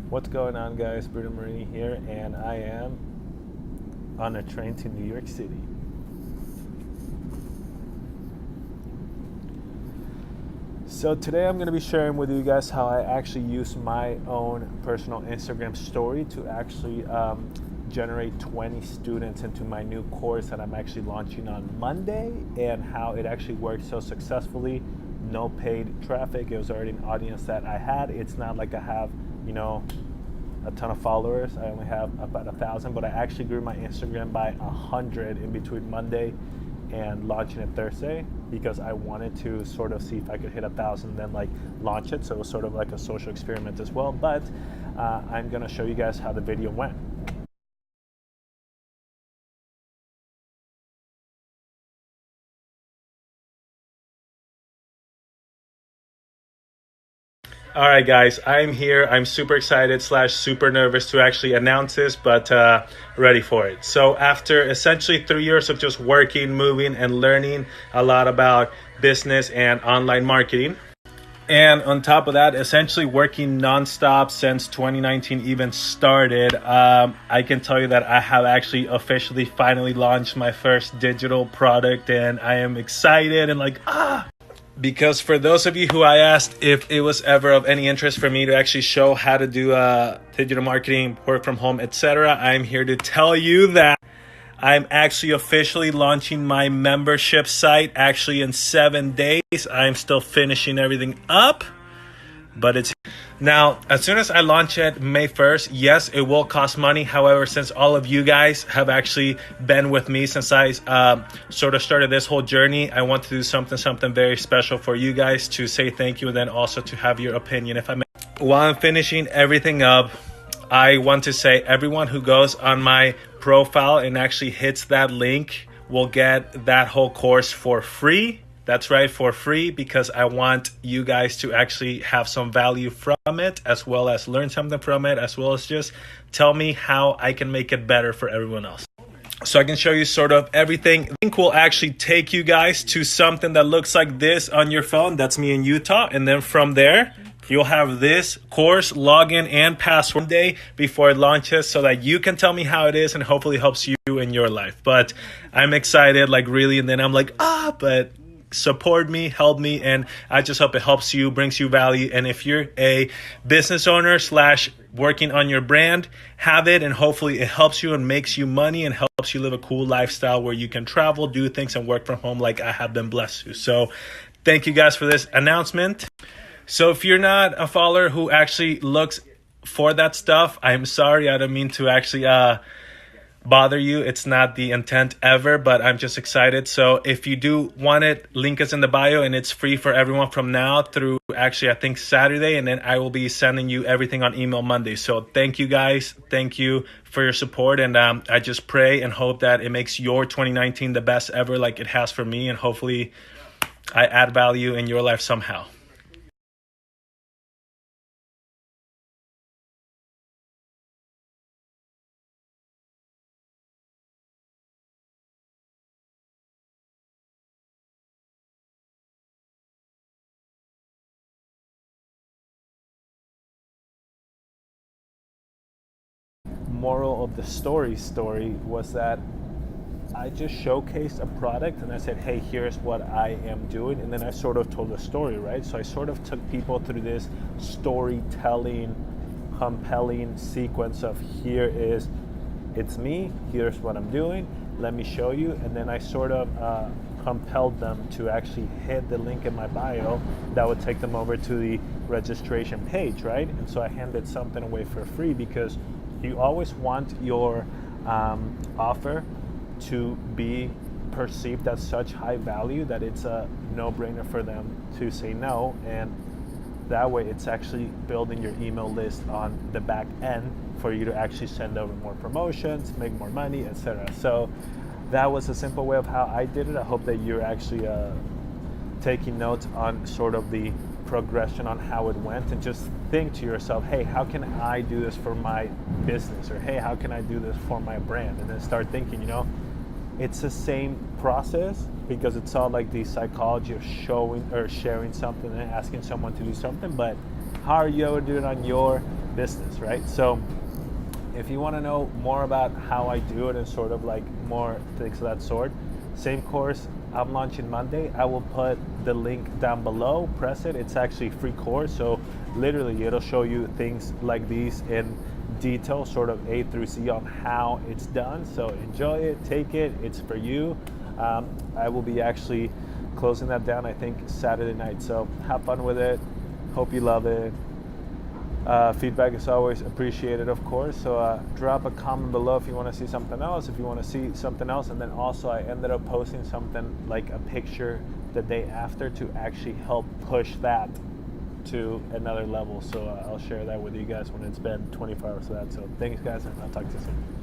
What's going on, guys? Bruno Marini here, and I am on a train to New York City. So today I'm going to be sharing with you guys how I actually use my own personal Instagram story to actually generate 20 students into my new course that I'm actually launching on Monday, and how it actually worked so successfully. No paid traffic. It was already an audience that I had. It's not like I have, a ton of followers. I only have about 1,000, but I actually grew my Instagram by 100 in between Monday and launching it Thursday, because I wanted to sort of see if I could hit 1,000, then like launch it. So it was sort of like a social experiment as well. But I'm gonna show you guys how the video went. All right, guys, I'm here. I'm super excited / super nervous to actually announce this, but ready for it. So after essentially 3 years of just working, moving, and learning a lot about business and online marketing, and on top of that, essentially working nonstop since 2019 even started, I can tell you that I have actually officially finally launched my first digital product, and I am excited and because for those of you who I asked if it was ever of any interest for me to actually show how to do digital marketing, work from home, etc., I'm here to tell you that I'm actually officially launching my membership site actually in 7 days. I'm still finishing everything up, but it's now, as soon as I launch it May 1st, yes, it will cost money. However, since all of you guys have actually been with me since I sort of started this whole journey, I want to do something very special for you guys to say thank you, and then also to have your opinion, if I may. While I'm finishing everything up, I want to say everyone who goes on my profile and actually hits that link will get that whole course for free. That's right, for free, because I want you guys to actually have some value from it, as well as learn something from it, as well as just tell me how I can make it better for everyone else. So I can show you sort of everything. The link will actually take you guys to something that looks like this on your phone. That's me in Utah. And then from there, you'll have this course login and password day before it launches, so that you can tell me how it is and hopefully helps you in your life. But I'm excited, like really. And then I'm like, but support me, help me, and I just hope it helps you, brings you value. And if you're a business owner / working on your brand, have it, and hopefully it helps you and makes you money and helps you live a cool lifestyle where you can travel, do things, and work from home like I have been blessed to. So thank you guys for this announcement. So if you're not a follower who actually looks for that stuff, I'm sorry. I don't mean to actually bother you. It's not the intent ever, but I'm just excited. So if you do want it, link is in the bio, and it's free for everyone from now through actually I think Saturday, and then I will be sending you everything on email Monday. So thank you guys. Thank you for your support, and I just pray and hope that it makes your 2019 the best ever, like it has for me, and hopefully I add value in your life somehow. Moral of the story was that I just showcased a product and I said, hey, here's what I am doing. And then I sort of told the story, right? So I sort of took people through this storytelling, compelling sequence of it's me, here's what I'm doing, let me show you. And then I sort of compelled them to actually hit the link in my bio that would take them over to the registration page, right? And so I handed something away for free, because you always want your offer to be perceived as such high value that it's a no-brainer for them to say no, and that way it's actually building your email list on the back end for you to actually send over more promotions, make more money, etc. So that was a simple way of how I did it. I hope that you're actually taking notes on sort of the progression on how it went, and just think to yourself, hey, how can I do this for my business, or hey, how can I do this for my brand? And then start thinking, it's the same process, because it's all like the psychology of showing or sharing something and asking someone to do something. But how are you able to do it on your business, right? So if you want to know more about how I do it and sort of like more things of that sort, same course I'm launching Monday. I will put the link down below. Press it. It's actually a free course. So literally it'll show you things like these in detail, sort of A through Z on how it's done. So enjoy it, take it. It's for you. I will be actually closing that down, I think, Saturday night. So have fun with it. Hope you love it. Feedback is always appreciated, of course. So drop a comment below if you want to see something else, if you want to see something else. And then also I ended up posting something like a picture the day after to actually help push that to another level. So I'll share that with you guys when it's been 24 hours of that. So thanks, guys, and I'll talk to you soon.